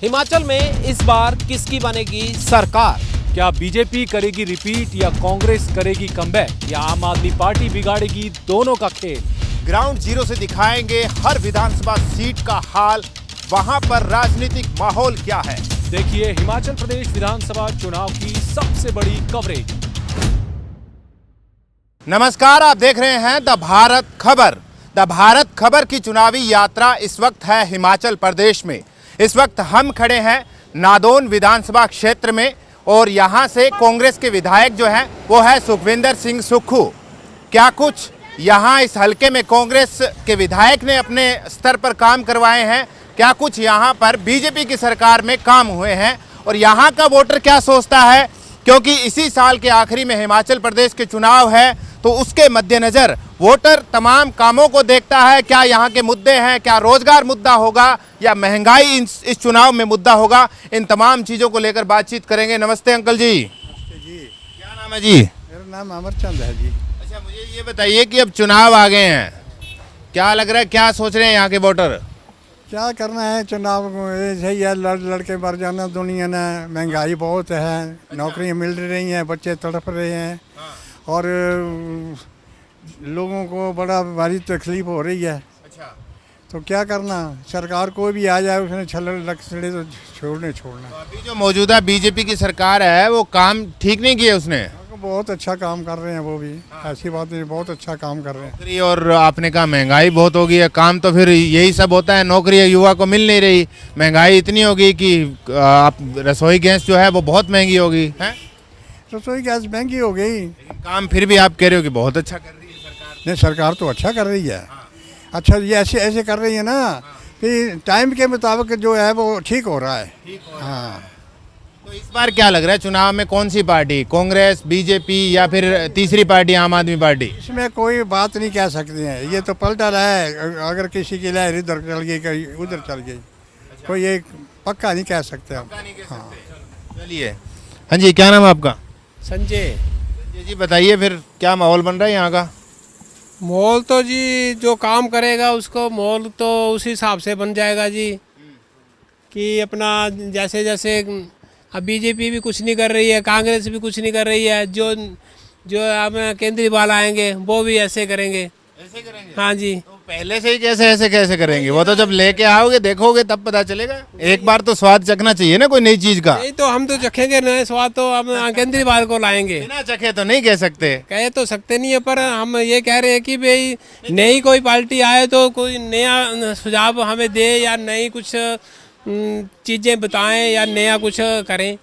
हिमाचल में इस बार किसकी बनेगी सरकार? क्या बीजेपी करेगी रिपीट या कांग्रेस करेगी कमबैक या आम आदमी पार्टी बिगाड़ेगी दोनों का खेल? ग्राउंड जीरो से दिखाएंगे हर विधानसभा सीट का हाल, वहां पर राजनीतिक माहौल क्या है। देखिए हिमाचल प्रदेश विधानसभा चुनाव की सबसे बड़ी कवरेज। नमस्कार, आप देख रहे हैं द भारत खबर। द भारत खबर की चुनावी यात्रा इस वक्त है हिमाचल प्रदेश में। इस वक्त हम खड़े हैं नादौन विधानसभा क्षेत्र में और यहां से कांग्रेस के विधायक जो हैं वो है सुखविंदर सिंह सुक्खू। क्या कुछ यहां इस हलके में कांग्रेस के विधायक ने अपने स्तर पर काम करवाए हैं, क्या कुछ यहां पर बीजेपी की सरकार में काम हुए हैं और यहां का वोटर क्या सोचता है, क्योंकि इसी साल के आखिरी में हिमाचल प्रदेश के चुनाव है तो उसके मद्देनज़र वोटर तमाम कामों को देखता है। क्या यहाँ के मुद्दे हैं, क्या रोजगार मुद्दा होगा या महंगाई इस चुनाव में मुद्दा होगा, इन तमाम चीज़ों को लेकर बातचीत करेंगे। नमस्ते अंकल जी। जी, क्या नाम है जी? मेरा नाम अमरचंद है जी। अच्छा, मुझे ये बताइए कि अब चुनाव आ गए हैं, क्या लग रहा है, क्या सोच रहे हैं यहाँ के वोटर? क्या करना है, चुनाव सही है, लड़के मर जाना दुनिया ने, महंगाई बहुत है, नौकरियां मिल रही हैं, बच्चे तड़प रहे हैं और लोगों को बड़ा भारी तकलीफ हो रही है। अच्छा, तो क्या करना, सरकार कोई भी आ जाए उसने छले तो छोड़ना। तो अभी जो मौजूदा बीजेपी की सरकार है वो काम ठीक नहीं किए उसने? बहुत अच्छा काम कर रहे हैं वो भी, ऐसी बात नहीं, बहुत अच्छा काम कर रहे हैं। नौकरी और आपने कहा महंगाई बहुत हो गई है, काम तो फिर यही सब होता है, नौकरी युवा को मिल नहीं रही, महंगाई इतनी होगी कि आप रसोई गैस जो है वो बहुत महंगी होगी है। रसोई गैस महंगी हो गई, लेकिन काम फिर भी आप कह रहे हो कि बहुत अच्छा कर रही है सरकार। नहीं, सरकार तो अच्छा कर रही है। अच्छा, ये ऐसे ऐसे कर रही है ना कि टाइम के मुताबिक जो है वो ठीक हो रहा है। हाँ, तो इस बार क्या लग रहा है चुनाव में कौन सी पार्टी, कांग्रेस, बीजेपी या फिर तीसरी पार्टी आम आदमी पार्टी? इसमें कोई बात नहीं कह सकते हैं, ये तो पलटा रहा है, अगर किसी की लहर इधर चल गई कहीं उधर चल गई, कोई एक पक्का नहीं कह सकते हम। हाँ, चलिए, हाँ जी, क्या नाम है आपका? संजय। जी बताइए फिर क्या माहौल बन रहा है यहाँ का? मॉल तो जी जो काम करेगा उसको मॉल तो उस हिसाब से बन जाएगा जी, कि अपना जैसे जैसे अब बीजेपी भी कुछ नहीं कर रही है, कांग्रेस भी कुछ नहीं कर रही है, जो जो अब केंद्रीय आएंगे वो भी ऐसे करेंगे। ऐसे करेंगे? हाँ जी। तो पहले से ही कैसे करेंगे, वो तो जब लेके आओगे देखोगे तब पता चलेगा। एक बार तो स्वाद चखना चाहिए ना कोई नई चीज का। नहीं तो हम तो चखेंगे नए स्वाद, तो हम केंद्रीय को लाएंगे। बिना चखे तो नहीं कह सकते। कह तो सकते नहीं है, पर हम ये कह रहे हैं कि भाई नई कोई पार्टी आए तो कोई नया सुझाव हमें दे या नई कुछ चीज़ें बताएं या नया कुछ करें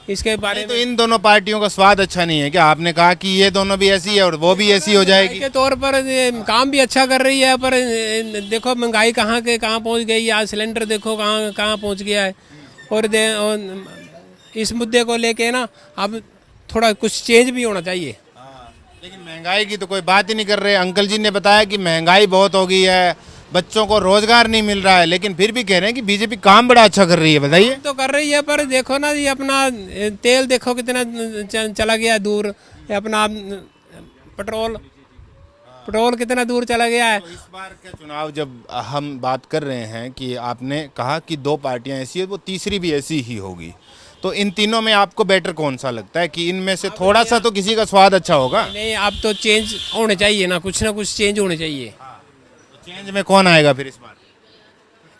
इसके बारे नहीं, में। तो इन दोनों पार्टियों का स्वाद अच्छा नहीं है क्या? आपने कहा कि ये दोनों भी ऐसी है और वो भी ऐसी हो जाएगी के तौर पर काम भी अच्छा कर रही है, पर देखो महंगाई कहाँ पहुंच गई है, आज सिलेंडर देखो कहाँ पहुंच गया है। और इस मुद्दे को लेके ना अब थोड़ा कुछ चेंज भी होना चाहिए। लेकिन महंगाई की तो कोई बात ही नहीं कर रहे। अंकल जी ने बताया कि महंगाई बहुत हो गई है, बच्चों को रोजगार नहीं मिल रहा है, लेकिन फिर भी कह रहे हैं कि बीजेपी काम बड़ा अच्छा कर रही है। बताइए। तो कर रही है, पर देखो ना ये अपना तेल देखो कितना चला गया दूर, अपना पेट्रोल कितना दूर चला गया है। तो इस बार का चुनाव जब हम बात कर रहे हैं कि आपने कहा कि दो पार्टियां ऐसी है, वो तीसरी भी ऐसी ही होगी, तो इन तीनों में आपको बेटर कौन सा लगता है कि इनमें से थोड़ा सा तो किसी का स्वाद अच्छा होगा? नहीं, अब तो चेंज होने चाहिए ना कुछ चेंज होने चाहिए। तो चेंज में कौन आएगा फिर इस बार?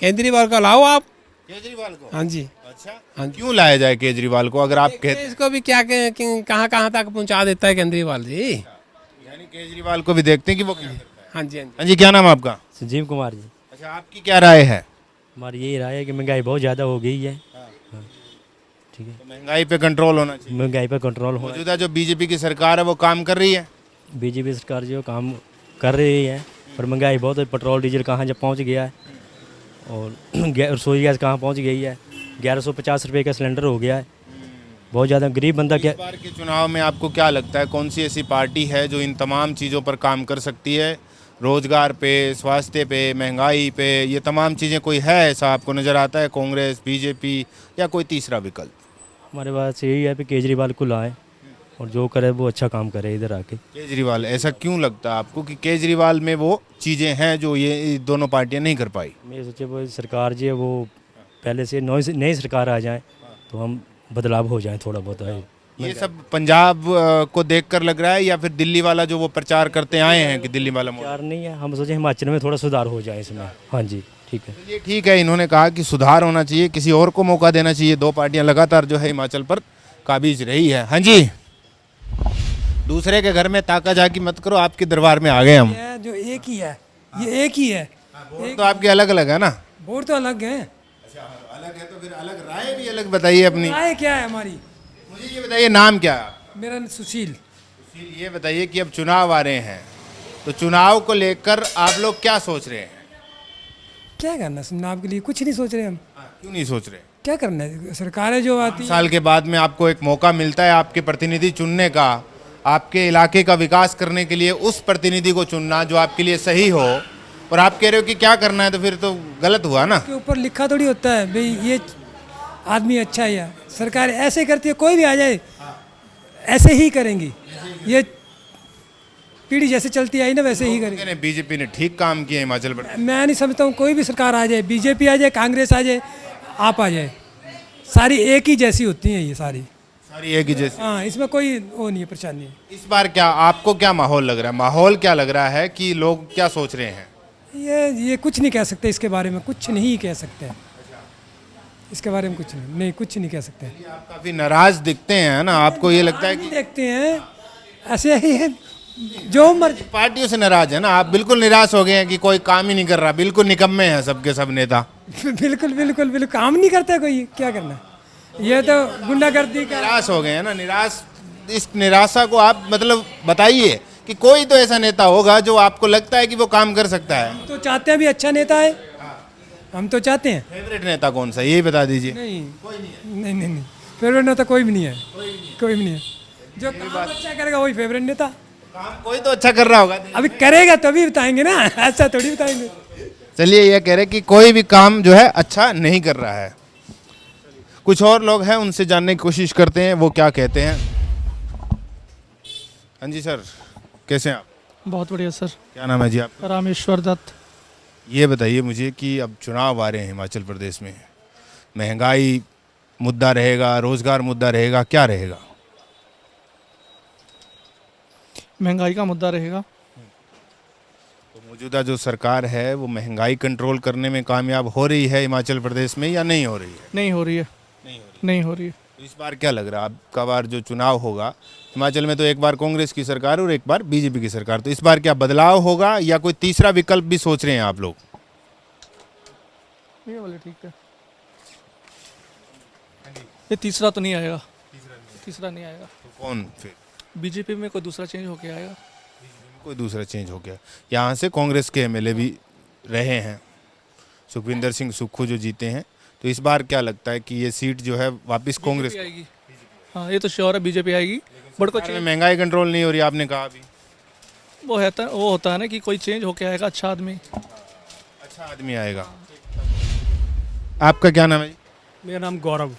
केजरीवाल को लाओ आप। केजरीवाल को? हाँ जी। अच्छा, हाँ, क्यों लाया जाए केजरीवाल को? अगर आप इसको भी क्या कहाँ तक पहुँचा देता है केजरीवाल जी। यानी केजरीवाल को भी देखते हैं कि वो क्या करता है। हाँ जी, हाँ जी। हाँ जी, क्या नाम है आपका? संजीव कुमार जी। अच्छा, आपकी क्या राय है? हमारी यही राय है कि महंगाई बहुत ज़्यादा हो गई है। ठीक है, तो महंगाई पे कंट्रोल होना चाहिए। महंगाई पर कंट्रोल होना। मौजूदा जो बीजेपी की सरकार है वो काम कर रही है? बीजेपी सरकार जो काम कर रही है, पर महंगाई बहुत है। पेट्रोल डीजल कहाँ जब पहुँच गया है और रसोई गैस कहाँ पहुँच गई है, 1150 रुपये का सिलेंडर हो गया है। बहुत ज़्यादा गरीब बंदा क्या। इस बार के चुनाव में आपको क्या लगता है कौन सी ऐसी पार्टी है जो इन तमाम चीज़ों पर काम कर सकती है? रोजगार पे, स्वास्थ्य पे, महंगाई पे, ये तमाम चीज़ें कोई है ऐसा आपको नज़र आता है? कांग्रेस, बीजेपी या कोई तीसरा विकल्प? हमारे पास यही है कि केजरीवाल को लाए और जो करे वो अच्छा काम करे इधर आके। केजरीवाल, ऐसा क्यों लगता है आपको कि केजरीवाल में वो चीज़ें हैं जो ये दोनों पार्टियां नहीं कर पाई? मैं सोचे वो सरकार जो है वो पहले से नई सरकार आ जाए तो हम बदलाव हो जाए थोड़ा बहुत है। ये सब पंजाब को देखकर लग रहा है या फिर दिल्ली वाला जो वो प्रचार करते आए हैं कि दिल्ली वाला मॉडल? यार नहीं है, हम सोचे हिमाचल में थोड़ा सुधार हो जाए इसमें। हाँ जी ठीक है। ये ठीक है, इन्होंने कहा कि सुधार होना चाहिए, किसी और को मौका देना चाहिए। दो पार्टियां लगातार जो है हिमाचल पर काबिज रही है। हाँ जी, दूसरे के घर में ताका झाकी मत करो, आपके दरबार में आ गए हम। ये जो एक ही है, ये एक ही है। वोट तो आपके अलग अलग है ना? वोट तो अलग है। अलग है तो फिर अलग राय भी अलग बताइए अपनी। राय क्या है हमारी? मुझे ये बताइए नाम क्या है? मेरा सुशील। ये बताइए कि अब चुनाव आ रहे हैं तो चुनाव को लेकर आप लोग क्या सोच रहे हैं? क्या करना है चुनाव के लिए? कुछ नहीं सोच रहे हम। क्यों नहीं सोच रहे? क्या करना है? सरकारें जो आती साल के बाद में आपको एक मौका मिलता है आपके प्रतिनिधि चुनने का, आपके इलाके का विकास करने के लिए उस प्रतिनिधि को चुनना जो आपके लिए सही हो, और आप कह रहे हो कि क्या करना है, तो फिर तो गलत हुआ ना। के ऊपर लिखा थोड़ी होता है भाई ये आदमी अच्छा है या सरकार ऐसे करती है, कोई भी आ जाए ऐसे ही करेंगी। ये पीढ़ी जैसे चलती आई ना वैसे ही करेंगी। बीजेपी ने ठीक काम किया हिमाचल प्रदेश। मैं नहीं समझता हूँ कोई भी सरकार आ जाए, बीजेपी आ जाए, कांग्रेस आ जाए, आप आ जाए, सारी एक ही जैसी होती हैं ये सारी एक ही जैसी। हाँ, इसमें कोई वो नहीं है, परेशानी है। इस बार क्या आपको क्या माहौल लग रहा है? माहौल क्या लग रहा है कि लोग क्या सोच रहे हैं? ये कुछ नहीं कह सकते इसके बारे में, कुछ नहीं कह सकते इसके बारे में, कुछ नहीं कुछ नहीं कह सकते। आप काफी नाराज दिखते हैं ना, आपको ये लगता है कि देखते हैं ऐसे ही है, जो मर्जी पार्टियों से नाराज है ना आप? बिल्कुल निराश हो गए हैं कि कोई काम ही नहीं कर रहा, बिल्कुल निकम्मे हैं सबके सब नेता। बिल्कुल बिल्कुल बिल्कुल काम नहीं करता कोई, क्या करना? ये तो गुंडागर्दी का। निराश हो गए हैं ना, निराश। इस निराशा को आप मतलब बताइए कि कोई तो ऐसा नेता होगा जो आपको लगता है कि वो काम कर सकता है। तो चाहते हैं भी अच्छा नेता है, हम तो चाहते हैं। फेवरेट नेता कौन सा यही बता दीजिए। नहीं नहीं नहीं नहीं फेवरेट नेता कोई भी नहीं है, कोई भी नहीं है। जो काम अच्छा करेगा वही फेवरेट नेता। काम कोई तो अच्छा कर रहा होगा। अभी करेगा तभी बताएंगे ना, ऐसा थोड़ी बताएंगे। चलिए, ये कह रहे कि कोई भी काम जो है अच्छा नहीं कर रहा है। कुछ और लोग हैं, उनसे जानने की कोशिश करते हैं वो क्या कहते हैं। हाँ जी सर, कैसे हैं आप? बहुत बढ़िया सर। क्या नाम है जी आपका? रामेश्वर दत्त। ये बताइए मुझे कि अब चुनाव आ रहे हैं हिमाचल प्रदेश में, महंगाई मुद्दा रहेगा, रोजगार मुद्दा रहेगा, क्या रहेगा? महंगाई का मुद्दा रहेगा। तो मौजूदा जो सरकार है वो महंगाई कंट्रोल करने में कामयाब हो रही है हिमाचल प्रदेश में या नहीं हो रही है? नहीं हो रही है। नहीं हो रही है। तो इस बार क्या लग रहा है, आपका बार जो चुनाव होगा हिमाचल में, तो एक बार कांग्रेस की सरकार और एक बार बीजेपी की सरकार, तो इस बार क्या बदलाव होगा या कोई तीसरा विकल्प भी सोच रहे हैं आप लोग? ये बोले ठीक है, ये तीसरा तो नहीं आएगा। तीसरा नहीं आएगा। तो कौन फिर? बीजेपी में कोई दूसरा चेंज होके आएगा। कोई दूसरा चेंज हो गया। यहाँ से कांग्रेस के एमएलए भी रहे हैं, सुखविंदर सिंह सुक्खू जो जीते हैं, तो इस बार क्या लगता है कि ये सीट जो है वापस कांग्रेस आएगी? हाँ, ये तो श्योर है, बीजेपी आएगी। बट कोई में महंगाई कंट्रोल नहीं हो रही, आपने कहा अभी। वो होता है ना कि कोई चेंज होके आएगा, अच्छा आदमी। अच्छा आदमी आएगा। आपका क्या नाम है जी? मेरा नाम गौरव।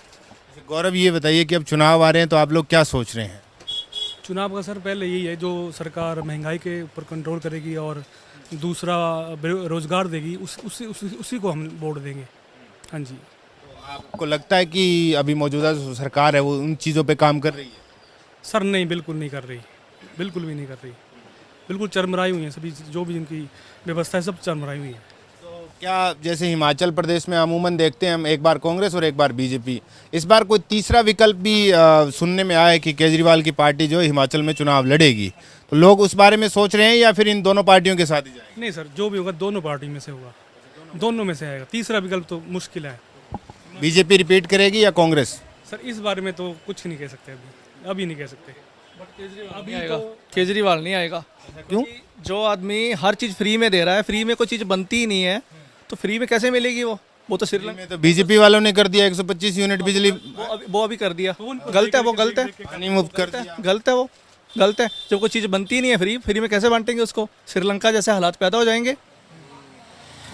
गौरव, ये बताइए कि अब चुनाव आ रहे हैं तो आप लोग क्या सोच रहे हैं? चुनाव का सर पहले यही है, जो सरकार महंगाई के ऊपर कंट्रोल करेगी और दूसरा रोजगार देगी, उसी को हम वोट देंगे। हाँ जी। तो आपको लगता है कि अभी मौजूदा जो सरकार है वो उन चीज़ों पे काम कर रही है? सर नहीं, बिल्कुल नहीं कर रही, बिल्कुल भी नहीं कर रही। बिल्कुल चरमराई हुई हैं सभी, जो भी इनकी व्यवस्था है सब चरमराई हुई है। तो क्या जैसे हिमाचल प्रदेश में अमूमन देखते हैं हम, एक बार कांग्रेस और एक बार बीजेपी, इस बार कोई तीसरा विकल्प भी सुनने में आया है कि केजरीवाल की पार्टी जो हिमाचल में चुनाव लड़ेगी, तो लोग उस बारे में सोच रहे हैं या फिर इन दोनों पार्टियों के साथ ही जाएंगे? नहीं सर, जो भी होगा दोनों पार्टी में से होगा, दोनों में से आएगा। तीसरा विकल्प तो मुश्किल है। बीजेपी रिपीट करेगी या कांग्रेस? सर इस बारे में तो कुछ नहीं कह सकते, अभी नहीं कह सकते। नहीं आएगा, केजरीवाल नहीं आएगा। क्यों? जो आदमी हर चीज़ फ्री में दे रहा है, फ्री में कोई चीज़ बनती ही नहीं है, तो फ्री में कैसे मिलेगी? वो तो श्रीलंका में तो बीजेपी वालों ने कर दिया 125 यूनिट बिजली, वो अभी कर दिया। गलत है, वो गलत है, पानी मुफ्त कर दिया। गलत है, वो गलत है। जब कोई चीज़ बनती नहीं है फ्री में कैसे बांटेंगे उसको? श्रीलंका जैसे हालात पैदा हो जाएंगे,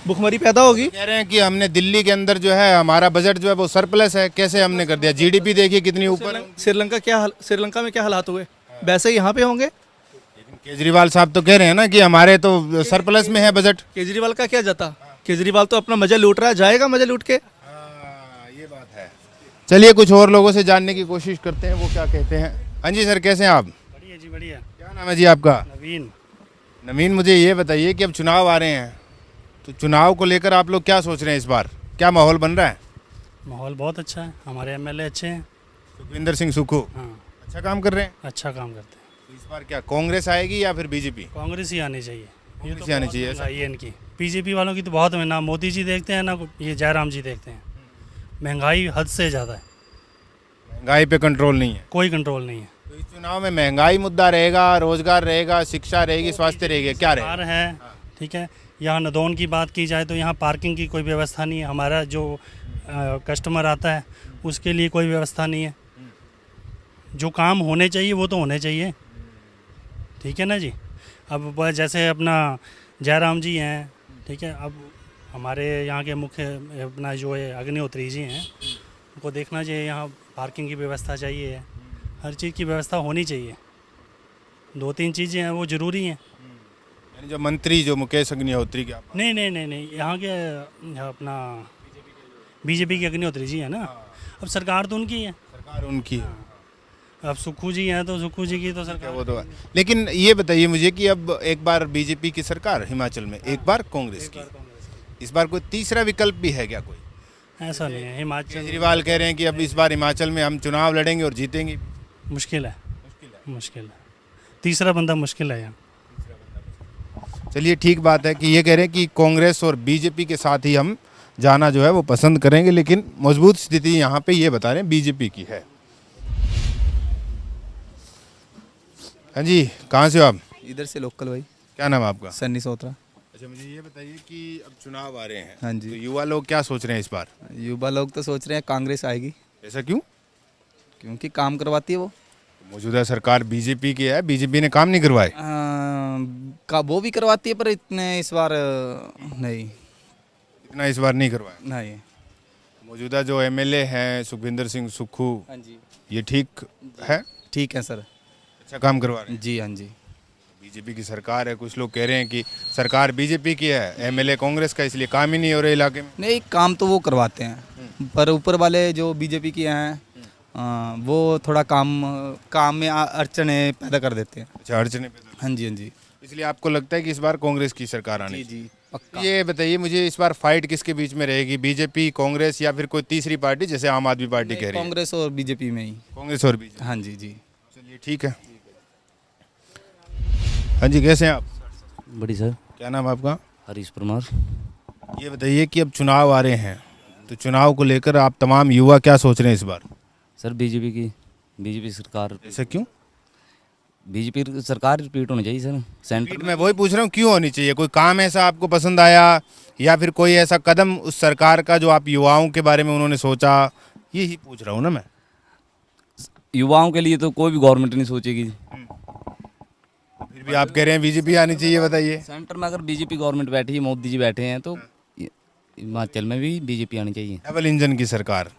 भुखमरी पैदा होगी। कह रहे हैं कि हमने दिल्ली के अंदर जो है हमारा बजट जो है वो सरप्लस है, कैसे हमने कर दिया? जीडीपी देखिए कितनी ऊपर है। श्रीलंका में क्या हालात हुए, वैसे ही यहाँ पे होंगे। लेकिन केजरीवाल साहब तो कह रहे हैं ना कि हमारे तो सरप्लस में है बजट। केजरीवाल का क्या जाता? केजरीवाल तो अपना मजा लूट रहा है, जाएगा मजा लूट के। चलिए कुछ और लोगों से जानने की कोशिश करते हैं, वो क्या कहते हैं। हाँ जी सर, कैसे हैं आप? बढ़िया जी बढ़िया। क्या नाम है जी आपका? नवीन। नवीन, मुझे ये बताइए कि अब चुनाव आ रहे हैं, तो चुनाव को लेकर आप लोग क्या सोच रहे हैं? इस बार क्या माहौल बन रहा है? माहौल बहुत अच्छा है, हमारे एमएलए अच्छे हैं। सुखविंदर सिंह सुक्खू हाँ अच्छा काम कर रहे हैं। अच्छा काम करते हैं। तो इस बार क्या कांग्रेस आएगी या फिर बीजेपी? कांग्रेस ही आनी चाहिए। कांग्रेस ही आनी बहुत चाहिए, ऐसा महंगाई है इनकी। बीजेपी वालों की तो बहुत है, ना मोदी जी देखते हैं ना ये जयराम जी देखते हैं। महंगाई हद से ज़्यादा है, महंगाई पे कंट्रोल नहीं है। कोई कंट्रोल नहीं है। तो इस चुनाव में महंगाई मुद्दा रहेगा, रोजगार रहेगा, शिक्षा रहेगी, स्वास्थ्य रहेगी, क्या रहेगा? कार है, ठीक है। यहाँ नदौन की बात की जाए तो यहाँ पार्किंग की कोई व्यवस्था नहीं है। हमारा जो कस्टमर आता है उसके लिए कोई व्यवस्था नहीं है। जो काम होने चाहिए वो तो होने चाहिए, ठीक है ना जी। अब जैसे अपना जयराम जी हैं, ठीक है। अब हमारे यहाँ के मुख्य अपना जो है अग्निहोत्री जी हैं, उनको देखना चाहिए। यहाँ पार्किंग की व्यवस्था चाहिए, हर चीज़ की व्यवस्था होनी चाहिए। 2-3 चीज़ें हैं वो ज़रूरी हैं। यानी जो मंत्री जो मुकेश अग्निहोत्री के आप नहीं, यहाँ के अपना बीजेपी के अग्निहोत्री जी है ना। अब सरकार तो उनकी है। सरकार उनकी है। अब सुक्खू जी हैं तो सुक्खू जी की तो सरकार। वो तो है। लेकिन ये बताइए मुझे कि अब एक बार बीजेपी की सरकार हिमाचल में, एक बार कांग्रेस की, इस बार कोई तीसरा विकल्प भी है क्या? कोई ऐसा नहीं है। हिमाचल केजरीवाल कह रहे हैं कि अब इस बार हिमाचल में हम चुनाव लड़ेंगे और जीतेंगे। मुश्किल है। तीसरा बंदा मुश्किल है यहाँ। चलिए ठीक बात है कि ये कह रहे हैं कि कांग्रेस और बीजेपी के साथ ही हम जाना जो है वो पसंद करेंगे, लेकिन मजबूत स्थिति यहाँ पे ये बता रहे हैं बीजेपी की है। हाँ जी, कहाँ से हो आप? इधर से लोकल भाई। क्या नाम है आपका? सन्नी सोत्रा। अच्छा, मुझे ये बताइए कि अब चुनाव आ रहे हैं, हाँ जी। तो युवा लोग क्या सोच रहे हैं इस बार? युवा लोग तो सोच रहे हैं कांग्रेस आएगी। ऐसा क्यों? क्योंकि काम करवाती है वो। मौजूदा सरकार बीजेपी की है, बीजेपी ने काम नहीं करवाए। वो भी करवाती है पर इतने इस बार नहीं। इतना इस बार नहीं करवाया। नहीं। मौजूदा जो एमएलए हैं सुखविंदर सिंह सुक्खू, हाँ जी, ये ठीक है? ठीक है सर। अच्छा काम करवा रहे हैं। जी हाँ जी। बीजेपी की सरकार है, कुछ लोग कह रहे हैं कि सरकार बीजेपी की है, एमएलए कांग्रेस का, इसलिए काम ही नहीं हो रहे इलाके में। नहीं, काम तो वो करवाते हैं, पर ऊपर वाले जो बीजेपी के हैं वो थोड़ा काम में अड़चने पैदा कर देते हैं। अच्छा, अड़चने पैदा। हाँ जी हाँ जी। इसलिए आपको लगता है कि इस बार कांग्रेस की सरकार आनी? जी पक्का। ये बताइए मुझे, इस बार फाइट किसके बीच में रहेगी? बीजेपी, कांग्रेस या फिर कोई तीसरी पार्टी जैसे आम आदमी पार्टी कह रही है? कांग्रेस और बीजेपी में ही। कांग्रेस और बीजेपी। हाँ जी जी। चलिए ठीक है। हाँ जी, कैसे हैं आप? बड़ी सर। क्या नाम है आपका? हरीश परमार। ये बताइए कि अब चुनाव आ रहे हैं, तो चुनाव को लेकर आप तमाम युवा क्या सोच रहे हैं इस बार? सर बीजेपी सरकार। ऐसा क्यों? बीजेपी सरकार रिपीट होनी चाहिए सर सेंटर में। मैं वही पूछ रहा हूँ, क्यों होनी चाहिए? कोई काम ऐसा आपको पसंद आया या फिर कोई ऐसा कदम उस सरकार का जो आप युवाओं के बारे में उन्होंने सोचा, यही पूछ रहा हूँ ना मैं। युवाओं के लिए तो कोई भी गवर्नमेंट नहीं सोचेगी। फिर भी आप कह रहे हैं बीजेपी आनी चाहिए, बताइए। सेंटर में अगर बीजेपी गवर्नमेंट बैठी है, मोदी जी बैठे हैं, तो हिमाचल में भी बीजेपी आनी चाहिए। डबल इंजन की सरकार,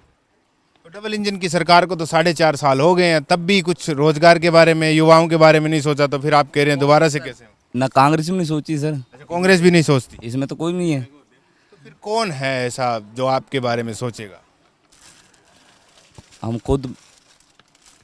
तो डबल इंजन की सरकार को तो 4.5 साल हो गए हैं, तब भी कुछ रोजगार के बारे में, युवाओं के बारे में नहीं सोचा, तो फिर आप कह रहे हैं दोबारा से कैसे? ना कांग्रेस भी नहीं सोची सर। अच्छा, कांग्रेस भी नहीं सोचती? इसमें तो कोई नहीं है। तो फिर कौन है ऐसा जो आपके बारे में सोचेगा? हम खुद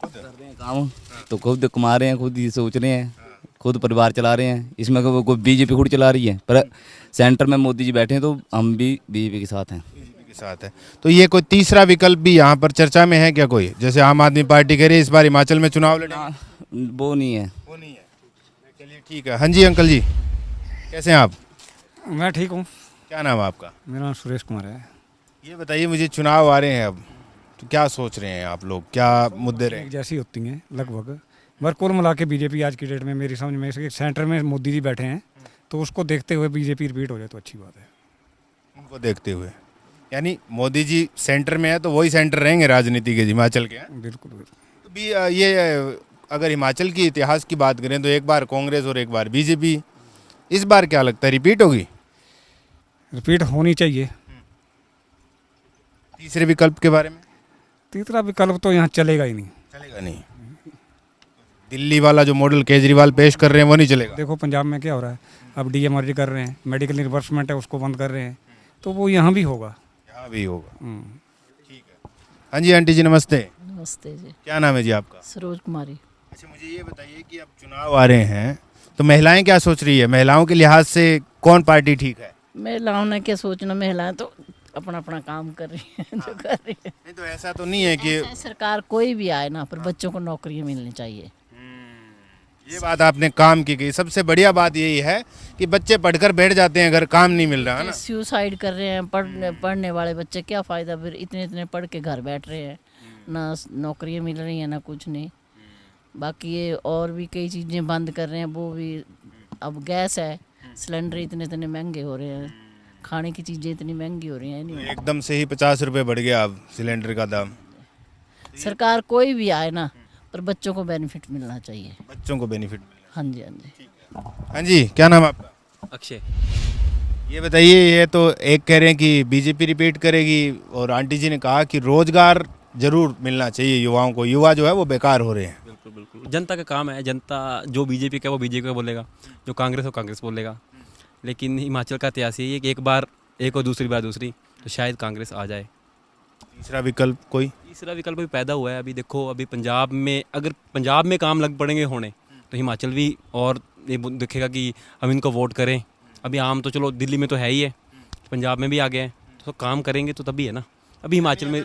कर रहे हैं काम, तो खुद कमा रहे हैं, खुद ही सोच रहे हैं, खुद परिवार चला रहे हैं। इसमें कोई बीजेपी खुद चला रही है, पर सेंटर में मोदी जी बैठे हैं तो हम भी बीजेपी के साथ हैं। के साथ है। तो ये कोई तीसरा विकल्प भी यहाँ पर चर्चा में है क्या कोई? जैसे आम आदमी पार्टी कह रही है इस बार हिमाचल में चुनाव लड़ेंगे। वो नहीं है। वो नहीं है। चलिए ठीक है। हाँ जी अंकल जी, कैसे हैं आप? मैं ठीक हूँ। क्या नाम है आपका? मेरा नाम सुरेश कुमार है। ये बताइए मुझे, चुनाव आ रहे हैं अब, तो क्या सोच रहे हैं आप लोग, क्या मुद्दे रहे? जैसी होती हैं लगभग, पर कुल मिला के बीजेपी आज की डेट में मेरी समझ में सेंटर में मोदी जी बैठे हैं, तो उसको देखते हुए बीजेपी रिपीट हो जाए तो अच्छी बात है। उनको देखते हुए यानी मोदी जी सेंटर में है तो वही सेंटर रहेंगे राजनीति के हिमाचल के? बिल्कुल। तो भी ये अगर हिमाचल की इतिहास की बात करें तो एक बार कांग्रेस और एक बार बीजेपी, इस बार क्या लगता है रिपीट होगी? रिपीट होनी चाहिए। तीसरे विकल्प के बारे में? तीसरा विकल्प तो यहाँ चलेगा ही नहीं। चलेगा नहीं। दिल्ली वाला जो मॉडल केजरीवाल पेश कर रहे हैं वो नहीं चलेगा? देखो पंजाब में क्या हो रहा है, अब डीएमआरडी कर रहे हैं, मेडिकल रिवर्समेंट है उसको बंद कर रहे हैं, तो वो यहाँ भी होगा। यहाँ भी होगा। ठीक है। हाँ जी आंटी जी नमस्ते। नमस्ते जी। क्या नाम है जी आपका? सरोज कुमारी। अच्छा मुझे ये बताइए कि अब चुनाव आ रहे हैं तो महिलाएं क्या सोच रही है? महिलाओं के लिहाज से कौन पार्टी ठीक है? महिलाओं ने क्या सोचना, महिलाएं तो अपना अपना काम कर रही हैं जो कर रही है। नहीं तो ऐसा तो नहीं है कि ऐसा सरकार कोई भी आए ना, पर बच्चों को नौकरियां मिलनी चाहिए। ये बात आपने काम की गई। सबसे बढ़िया बात यही है कि बच्चे पढ़कर बैठ जाते हैं, अगर काम नहीं मिल रहा है ना। सुसाइड कर रहे हैं पढ़ने वाले बच्चे, क्या फ़ायदा फिर, इतने इतने पढ़ के घर बैठ रहे हैं, ना नौकरियां मिल रही हैं ना कुछ नहीं। बाकी ये और भी कई चीज़ें बंद कर रहे हैं, वो भी। अब गैस है, सिलेंडर इतने इतने महंगे हो रहे हैं, खाने की चीज़ें इतनी महंगी हो रही हैं। नहीं, एकदम से ही 50 रुपये बढ़ गया अब सिलेंडर का दाम। सरकार कोई भी आए ना, पर बच्चों को बेनिफिट मिलना चाहिए। बच्चों को बेनिफिट मिले। हाँ जी, हाँ जी। हाँ जी क्या नाम है आपका? अक्षय। ये बताइए, ये तो एक कह रहे हैं कि बीजेपी रिपीट करेगी और आंटी जी ने कहा कि रोजगार जरूर मिलना चाहिए युवाओं को। युवा जो है वो बेकार हो रहे हैं। बिल्कुल बिल्कुल, जनता का काम है। जनता जो बीजेपी का वो बीजेपी का बोलेगा, जो कांग्रेस हो कांग्रेस बोलेगा। लेकिन हिमाचल का इतिहास यही है कि एक बार एक और दूसरी बार दूसरी, तो शायद कांग्रेस आ जाए। तीसरा विकल्प कोई? तीसरा विकल्प भी पैदा हुआ है। अभी देखो, अभी पंजाब में अगर पंजाब में काम लग पड़ेंगे होने, तो हिमाचल भी और ये दिखेगा कि हम इनको वोट करें। अभी आम तो चलो दिल्ली में तो है ही है, पंजाब में भी आ गए हैं, तो काम करेंगे तो तभी है ना। अभी हिमाचल में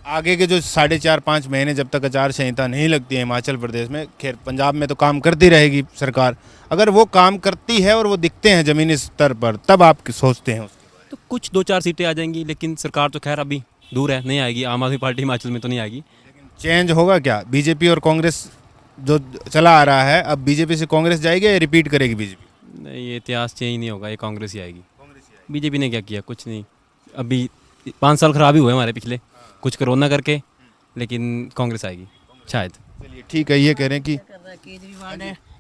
आगे के जो 4.5-5 महीने जब तक आचार संहिता नहीं लगती है हिमाचल प्रदेश में, खैर पंजाब में तो काम करती रहेगी सरकार। अगर वो काम करती है और वो दिखते हैं ज़मीनी स्तर पर, तब आप सोचते हैं उसके बारे में? तो कुछ 2-4 सीटें आ जाएंगी, लेकिन सरकार तो खैर अभी दूर है, नहीं आएगी। आम आदमी पार्टी हिमाचल में तो नहीं आएगी। चेंज होगा क्या? बीजेपी और कांग्रेस जो चला आ रहा है, अब बीजेपी से कांग्रेस जाएगी या रिपीट करेगी बीजेपी? नहीं, ये इतिहास चेंज नहीं होगा, ये कांग्रेस ही आएगी। बीजेपी ने क्या किया? कुछ नहीं। अभी 5 साल खराब ही हुए हमारे पिछले, कुछ कोरोना करके, लेकिन कांग्रेस आएगी शायद। चलिए ठीक है। ये कह रहे हैं कि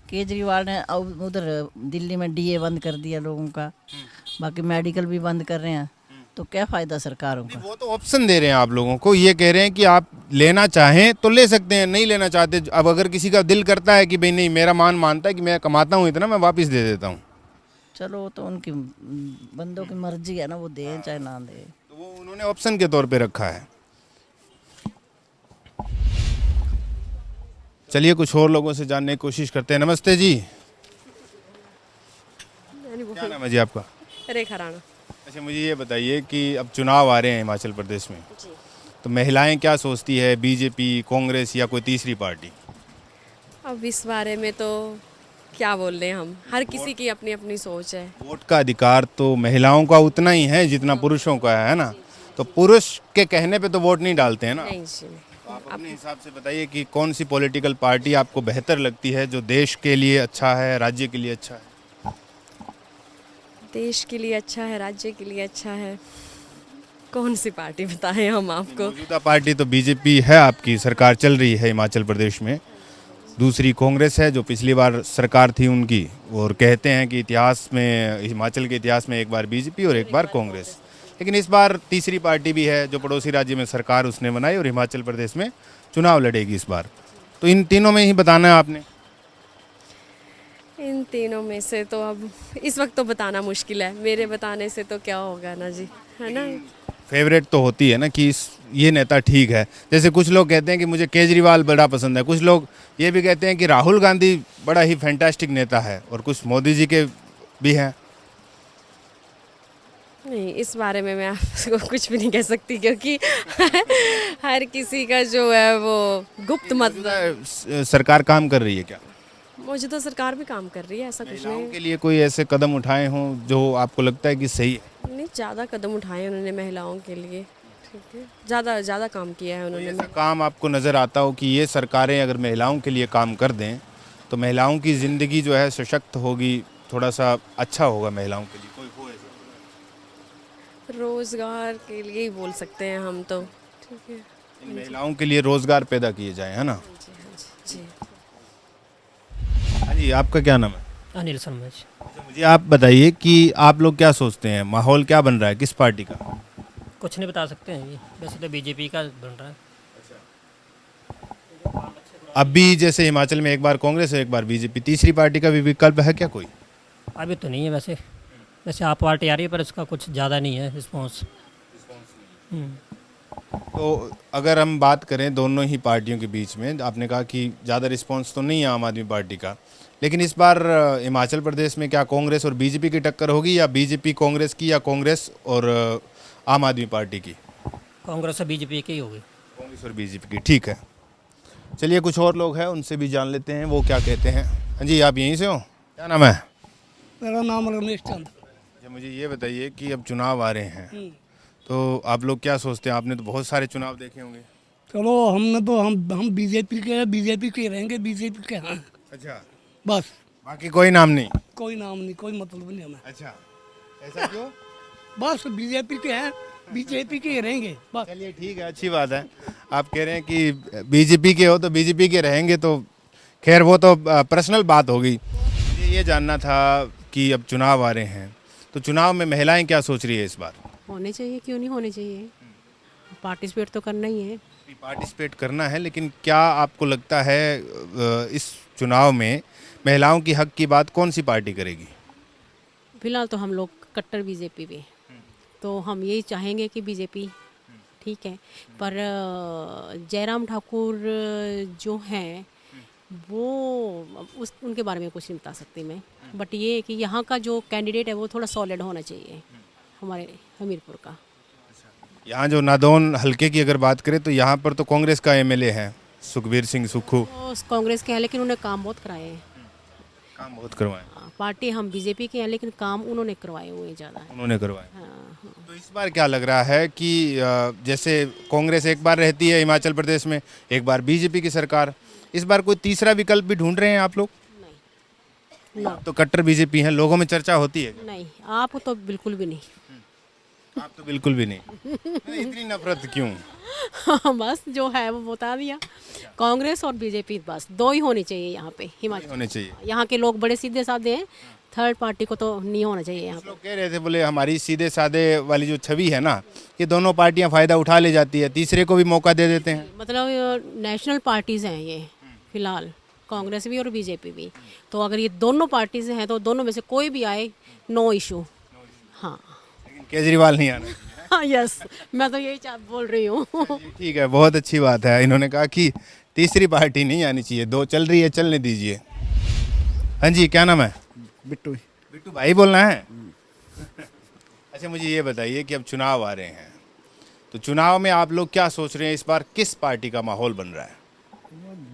केजरीवाल ने उधर दिल्ली में डीए बंद कर दिया लोगों का, बाकी मेडिकल भी बंद कर रहे हैं, तो क्या फ़ायदा सरकारों का? वो तो ऑप्शन दे रहे हैं आप लोगों को। ये कह रहे हैं कि आप लेना चाहें तो ले सकते हैं, नहीं लेना चाहते। अब अगर किसी का दिल करता है कि भाई नहीं, मेरा मानता है कि मैं कमाता हूँ इतना, मैं वापस दे देता हूँ, चलो वो तो उनकी बंदों की मर्जी है ना, वो दें चाहे ना दें। तो वो उन्होंने ऑप्शन के तौर पे रखा है। चलिए कुछ और लोगों से जानने की कोशिश करते हैं। नमस्ते जी, क्या नाम है जी आपका? रेखा राणा। अच्छा मुझे ये बताइए कि अब चुनाव आ रहे हैं हिमाचल प्रदेश में, तो महिलाएं क्या सोचती है, बीजेपी, कांग्रेस या कोई तीसरी पार्टी? अब इस बारे में तो क्या बोल रहे हैं हम, हर किसी की अपनी अपनी सोच है। वोट का अधिकार तो महिलाओं का उतना ही है जितना पुरुषों का है ना, तो पुरुष के कहने पे तो वोट नहीं डालते हैं ना। नहीं जी, आप अपने हिसाब से बताइए कि कौन सी पॉलिटिकल पार्टी आपको बेहतर लगती है, जो देश के लिए अच्छा है, राज्य के लिए अच्छा है? देश के लिए अच्छा है, राज्य के लिए अच्छा है, कौन सी पार्टी बताएं हम आपको? मौजूदा पार्टी तो बीजेपी है, आपकी सरकार चल रही है हिमाचल प्रदेश में। दूसरी कांग्रेस है जो पिछली बार सरकार थी उनकी, और कहते हैं कि इतिहास में, हिमाचल के इतिहास में एक बार बीजेपी और एक बार कांग्रेस। लेकिन इस बार तीसरी पार्टी भी है जो पड़ोसी राज्य में सरकार उसने बनाई और हिमाचल प्रदेश में चुनाव लड़ेगी इस बार। तो इन तीनों में ही बताना है आपने? इन तीनों में से तो अब इस वक्त तो बताना मुश्किल है, मेरे बताने से तो क्या होगा ना जी, है ना। फेवरेट तो होती है ना कि ये नेता ठीक है। जैसे कुछ लोग कहते हैं कि मुझे केजरीवाल बड़ा पसंद है, कुछ लोग ये भी कहते हैं कि राहुल गांधी बड़ा ही फैंटास्टिक नेता है, और कुछ मोदी जी के भी हैं। नहीं, इस बारे में मैं आपको कुछ भी नहीं कह सकती, क्योंकि हर किसी का जो है वो गुप्त मत। सरकार काम कर रही है क्या? मौजूदा सरकार भी काम कर रही है, ऐसा कुछ महिलाओं नहीं। के लिए कोई ऐसे कदम उठाए हों जो आपको लगता है कि सही है? नहीं, ज़्यादा कदम उठाए उन्होंने महिलाओं के लिए, ठीक है, ज़्यादा काम किया है उन्होंने। ऐसा काम आपको नज़र आता हो कि ये सरकारें अगर महिलाओं के लिए काम कर दें तो महिलाओं की ज़िंदगी जो है सशक्त होगी, थोड़ा सा अच्छा होगा महिलाओं के लिए? कोई हो ऐसा? रोज़गार के लिए ही बोल सकते हैं हम तो, ठीक है। महिलाओं के लिए रोज़गार पैदा किए जाए, है ना? जी। हाँ जी, आपका क्या नाम है? अनिल शर्मा। मुझे आप बताइए कि आप लोग क्या सोचते हैं, माहौल क्या बन रहा है, किस पार्टी का? कुछ नहीं बता सकते हैं जी, वैसे तो बीजेपी का बन रहा है। अभी जैसे हिमाचल में एक बार कांग्रेस और एक बार बीजेपी, तीसरी पार्टी का भी विकल्प है क्या कोई? अभी तो नहीं है वैसे आप पार्टी आ रही है, पर उसका कुछ ज़्यादा नहीं है रिस्पॉन्स। तो अगर हम बात करें दोनों ही पार्टियों के बीच में, आपने कहा कि ज़्यादा रिस्पांस तो नहीं है आम आदमी पार्टी का, लेकिन इस बार हिमाचल प्रदेश में क्या कांग्रेस और बीजेपी की टक्कर होगी, या बीजेपी कांग्रेस की, या कांग्रेस और आम आदमी पार्टी की? कांग्रेस और बीजेपी की ही होगी। कांग्रेस और बीजेपी की, ठीक है। चलिए कुछ और लोग हैं, उनसे भी जान लेते हैं वो क्या कहते हैं। हाँ जी, आप यहीं से हो? क्या नाम है? मेरा नाम रमेश चंद। अच्छा, मुझे ये बताइए कि अब चुनाव आ रहे हैं, तो आप लोग क्या सोचते हैं? आपने तो बहुत सारे चुनाव देखे होंगे। चलो हमने तो हम बीजेपी के हैं, बीजेपी के रहेंगे, बीजेपी के हैं। अच्छा, बस, बाकी कोई नाम नहीं? कोई नाम नहीं, कोई मतलब नहीं हमें। अच्छा, ऐसा क्यों? बस बीजेपी के हैं, बीजेपी के ही रहेंगे बस। चलिए ठीक है, अच्छी बात है। आप कह रहे हैं कि बीजेपी के हो तो बीजेपी के रहेंगे, तो खैर वो तो पर्सनल बात होगी। मुझे ये जानना था कि अब चुनाव आ रहे हैं, तो चुनाव में महिलाएं क्या सोच रही है इस बार? होने चाहिए, क्यों नहीं होने चाहिए, पार्टिसिपेट तो करना ही है। पार्टिसिपेट करना है, लेकिन क्या आपको लगता है इस चुनाव में महिलाओं की हक की बात कौन सी पार्टी करेगी? फिलहाल तो हम लोग कट्टर बीजेपी पे, तो हम यही चाहेंगे कि बीजेपी ठीक है, पर जयराम ठाकुर जो हैं वो उनके बारे में कुछ नहीं बता सकती मैं, बट ये है कि यहाँ का जो कैंडिडेट है वो थोड़ा सॉलिड होना चाहिए हमारे हमीरपुर का। यहाँ जो नादौन हलके की अगर बात करें तो यहाँ पर तो कांग्रेस का एमएलए है सुखबीर सिंह सुक्खू। तो कांग्रेस के हैं, लेकिन उन्होंने काम बहुत कराए हैं। काम बहुत करवाए। पार्टी हम बीजेपी के हैं, लेकिन काम उन्होंने करवाए हुए ज़्यादा। उन्होंने करवाए। तो इस बार क्या लग रहा है कि जैसे कांग्रेस एक बार रहती है हिमाचल प्रदेश में, एक बार बीजेपी की सरकार, इस बार कोई तीसरा विकल्प भी ढूंढ रहे हैं आप लोग? नहीं, तो कट्टर बीजेपी हैं, लोगों में चर्चा होती है? नहीं, आप तो बिल्कुल भी नहीं। आप तो बिल्कुल भी नहीं। इतनी नफरत क्यों? बस जो है वो बता दिया, कांग्रेस और बीजेपी बस दो ही होनी चाहिए यहाँ पे हिमाचल होने चाहिए। यहाँ के लोग बड़े सीधे साधे हैं, थर्ड पार्टी को तो नहीं होना चाहिए यहाँ पे। लोग कह रहे थे, बोले हमारी सीधे साधे वाली जो छवि है ना, ये दोनों पार्टियां फायदा उठा ले जाती है, तीसरे को भी मौका दे देते हैं। मतलब नेशनल पार्टीज हैं ये फिलहाल, कांग्रेस भी और बीजेपी भी, तो अगर ये दोनों पार्टीज हैं तो दोनों में से कोई भी आए नो इशू। हाँ, लेकिन केजरीवाल नहीं आना। हाँ यस, मैं तो यही बोल रही हूँ। ठीक है, बहुत अच्छी बात है। इन्होंने कहा कि तीसरी पार्टी नहीं आनी चाहिए, दो चल रही है, चलने दीजिए। हाँ जी, क्या नाम है? बिट्टू। बिट्टू भाई बोलना है? अच्छा, मुझे ये बताइए कि अब चुनाव आ रहे हैं, तो चुनाव में आप लोग क्या सोच रहे हैं, इस बार किस पार्टी का माहौल बन रहा है?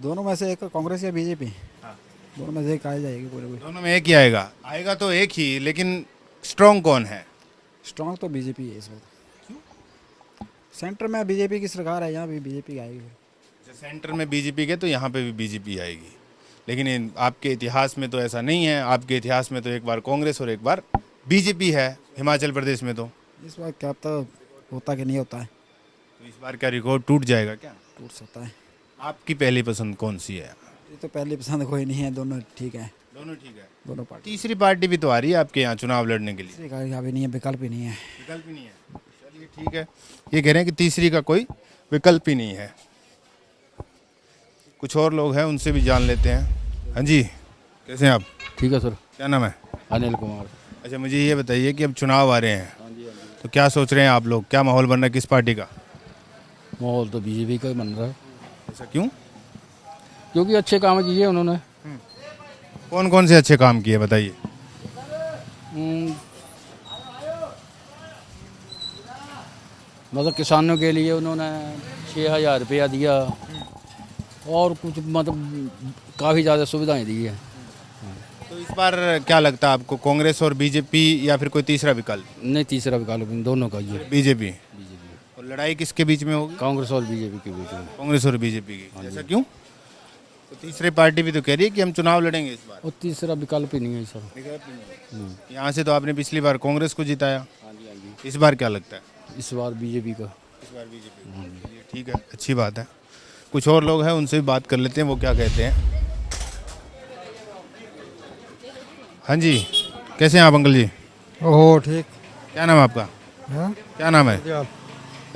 दोनों में से एक, कांग्रेस या बीजेपी, दोनों में से एक आ जाएगी। पूरे दोनों में एक ही आएगा? आएगा तो एक ही, लेकिन स्ट्रॉन्ग कौन है? स्ट्रॉन्ग तो बीजेपी है इस बार। सेंटर में बीजेपी की सरकार है, यहाँ भी बीजेपी आएगी। सेंटर में बीजेपी के तो यहाँ पे भी बीजेपी आएगी, लेकिन आपके इतिहास में तो ऐसा नहीं है। आपके इतिहास में तो एक बार कांग्रेस और एक बार बीजेपी है हिमाचल प्रदेश में। तो इस बार क्या तो होता कि नहीं होता है? तो इस बार क्या रिकॉर्ड टूट जाएगा क्या? टूट सकता है। आपकी पहली पसंद कौन सी है? ये तो पहली पसंद कोई नहीं है, दोनों ठीक है। दोनों ठीक है, दोनों पार्टी। तीसरी पार्टी भी तो आ रही है आपके यहाँ चुनाव लड़ने के लिए? तीसरी का अभी नहीं है, विकल्प ही नहीं है। विकल्प ही नहीं है, चलिए ठीक है। ये कह रहे हैं कि तीसरी का कोई विकल्प ही नहीं है। कुछ और लोग हैं, उनसे भी जान लेते हैं। हाँ जी, कैसे हैं आप? ठीक है सर। क्या नाम है? अनिल कुमार। अच्छा, मुझे ये बताइए कि अब चुनाव आ रहे हैं, तो क्या सोच रहे हैं आप लोग, क्या माहौल बन रहा है, किस पार्टी का? माहौल तो बीजेपी का ही बन रहा है। ऐसा क्यों? क्योंकि अच्छे काम किए उन्होंने। कौन कौन से अच्छे काम किए बताइए? मतलब किसानों के लिए उन्होंने 6,000 रुपया दिया, और कुछ मतलब काफ़ी ज़्यादा सुविधाएं दी है। तो इस बार क्या लगता है आपको, कांग्रेस और बीजेपी या फिर कोई तीसरा विकल्प? नहीं, तीसरा विकल्प दोनों का ही है। बीजेपी। और लड़ाई किसके बीच में होगी? कांग्रेस और बीजेपी के बीच में। कांग्रेस और बीजेपी की। ऐसा क्यों? तो तीसरी पार्टी भी तो कह रही है कि हम चुनाव लड़ेंगे इस बार। और तीसरा विकल्प ही नहीं है सर। यहाँ से तो आपने पिछली बार कांग्रेस को जिताया, इस बार क्या लगता है? इस बार बीजेपी का। इस बार बीजेपी। ठीक है, अच्छी बात है। कुछ और लोग हैं, उनसे भी बात कर लेते हैं, वो क्या कहते हैं। हाँ जी, कैसे हैं आप अंकल जी? ओह ठीक। क्या नाम है आपका? हाँ? क्या नाम है?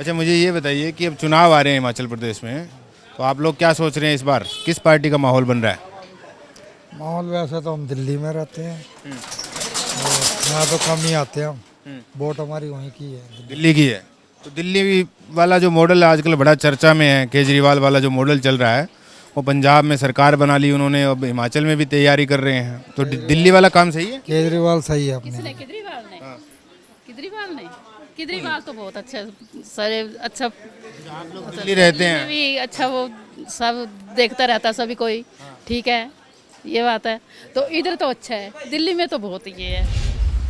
अच्छा, मुझे ये बताइए कि अब चुनाव आ रहे हैं हिमाचल प्रदेश में, तो आप लोग क्या सोच रहे हैं, इस बार किस पार्टी का माहौल बन रहा है? माहौल वैसे तो हम दिल्ली में रहते हैं, यहाँ तो कम ही आते हैं हम। वोट हमारी वहीं की है। दिल्ली की है? तो दिल्ली वाला जो मॉडल आजकल बड़ा चर्चा में है, केजरीवाल वाला जो मॉडल चल रहा है, वो पंजाब में सरकार बना ली उन्होंने, अब हिमाचल में भी तैयारी कर रहे हैं, तो दिल्ली वाला काम सही है? केजरीवाल सही है अपने। केजरीवाल ने केजरीवाल तो बहुत अच्छा सारे अच्छा दिल्ली रहते हैं भी अच्छा, वो सब देखता रहता सभी कोई, ठीक है ये बात है। तो इधर तो अच्छा है, दिल्ली में तो बहुत ये है।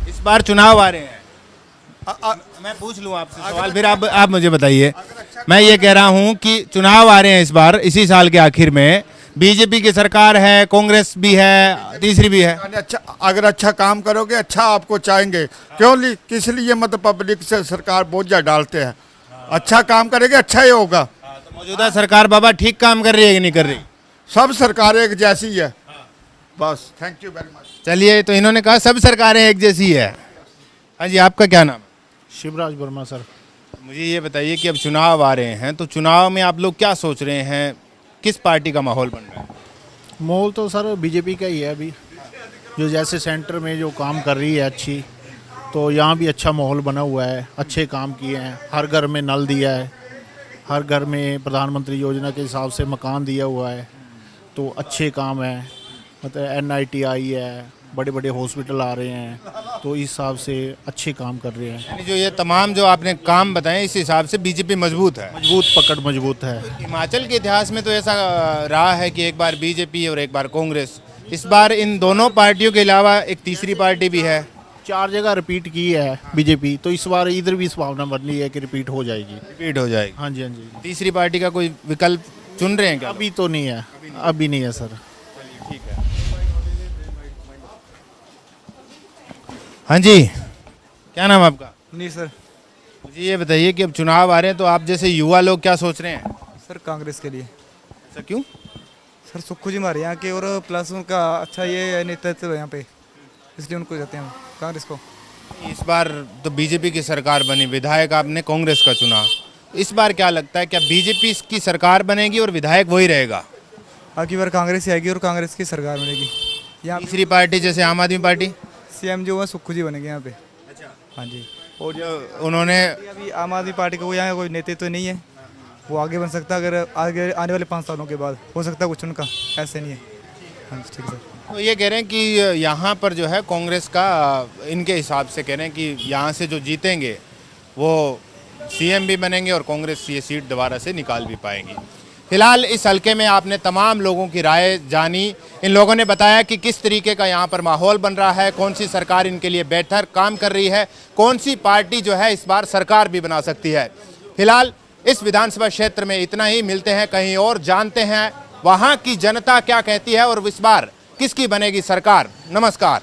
इस बार चुनाव आ रहे हैं, मैं पूछ लूँ आपसे सवाल, फिर आप मुझे बताइए। मैं ये कह रहा हूँ कि चुनाव आ रहे हैं इस बार, इसी साल के आखिर में, बीजेपी की सरकार है, कांग्रेस भी है, तीसरी भी है। अच्छा, अगर अच्छा काम करोगे अच्छा आपको चाहेंगे, क्यों किस लिए मतलब पब्लिक से सरकार बोझा डालते हैं। अच्छा काम करेंगे अच्छा ही होगा। तो मौजूदा सरकार बाबा ठीक काम कर रही है कि नहीं कर रही? सब सरकारें एक जैसी है बस। Thank you very much. चलिए, तो इन्होंने कहा सब सरकारें एक जैसी है। हाँ जी, आपका क्या नाम है? शिवराज वर्मा सर। मुझे ये बताइए कि अब चुनाव आ रहे हैं, तो चुनाव में आप लोग क्या सोच रहे हैं, किस पार्टी का माहौल बन रहा है? माहौल तो सर बीजेपी का ही है अभी, जो जैसे सेंटर में जो काम कर रही है अच्छी, तो यहाँ भी अच्छा माहौल बना हुआ है, अच्छे काम किए हैं, हर घर में नल दिया है, हर घर में प्रधानमंत्री योजना के हिसाब से मकान दिया हुआ है, तो अच्छे काम है। मतलब NIT आई है, बड़े बड़े हॉस्पिटल आ रहे हैं, तो इस हिसाब से अच्छे काम कर रहे हैं। यानी जो ये तमाम जो आपने काम बताए, इस हिसाब से बीजेपी मजबूत है, पकड़ मजबूत है। हिमाचल के इतिहास में तो ऐसा रहा है कि एक बार बीजेपी और एक बार कांग्रेस, इस बार इन दोनों पार्टियों के अलावा एक तीसरी पार्टी भी है। 4 जगह रिपीट की है बीजेपी, तो इस बार इधर भी संभावना बन रही है कि रिपीट हो जाएगी। रिपीट हो जाएगी? हाँ जी, हाँ जी। तीसरी पार्टी का कोई विकल्प चुन रहे हैं क्या? अभी तो नहीं है, अभी नहीं है सर। ठीक है। हाँ जी, क्या नाम आपका? नहीं सर। मुझे ये बताइए कि अब चुनाव आ रहे हैं, तो आप जैसे युवा लोग क्या सोच रहे हैं? सर कांग्रेस के लिए। सर क्यों? सर सुक्खू जी हमारे यहाँ के, और प्लस उनका अच्छा ये नेतृत्व है यहाँ पे, इसलिए उनको जाते हैं कांग्रेस को। इस बार तो बीजेपी की सरकार बनी, विधायक आपने कांग्रेस का चुना, इस बार क्या लगता है, क्या बीजेपी की सरकार बनेगी और विधायक वही रहेगा? अगली बार कांग्रेस ही आएगी और कांग्रेस की सरकार बनेगी। यहाँ तीसरी पार्टी जैसे आम आदमी पार्टी, CM जो है सुक्खू जी बनेंगे यहाँ पे। अच्छा। हाँ जी। और जो उन्होंने अभी आम आदमी पार्टी को यहाँ कोई नेतृत्व नहीं है, वो आगे बन सकता है, अगर आगे आने वाले 5 सालों के बाद हो सकता है कुछ उनका, ऐसे नहीं है। हाँ जी, ठीक है सर। तो ये कह रहे हैं कि यहाँ पर जो है कांग्रेस का, इनके हिसाब से कह रहे हैं कि यहाँ से जो जीतेंगे वो CM भी बनेंगे और कांग्रेस ये सीट दोबारा से निकाल भी पाएंगी। फिलहाल इस हलके में आपने तमाम लोगों की राय जानी। इन लोगों ने बताया कि किस तरीके का यहाँ पर माहौल बन रहा है, कौन सी सरकार इनके लिए बेहतर काम कर रही है, कौन सी पार्टी जो है इस बार सरकार भी बना सकती है। फिलहाल इस विधानसभा क्षेत्र में इतना ही, मिलते हैं कहीं और, जानते हैं वहाँ की जनता क्या कहती है और इस बार किसकी बनेगी सरकार। नमस्कार।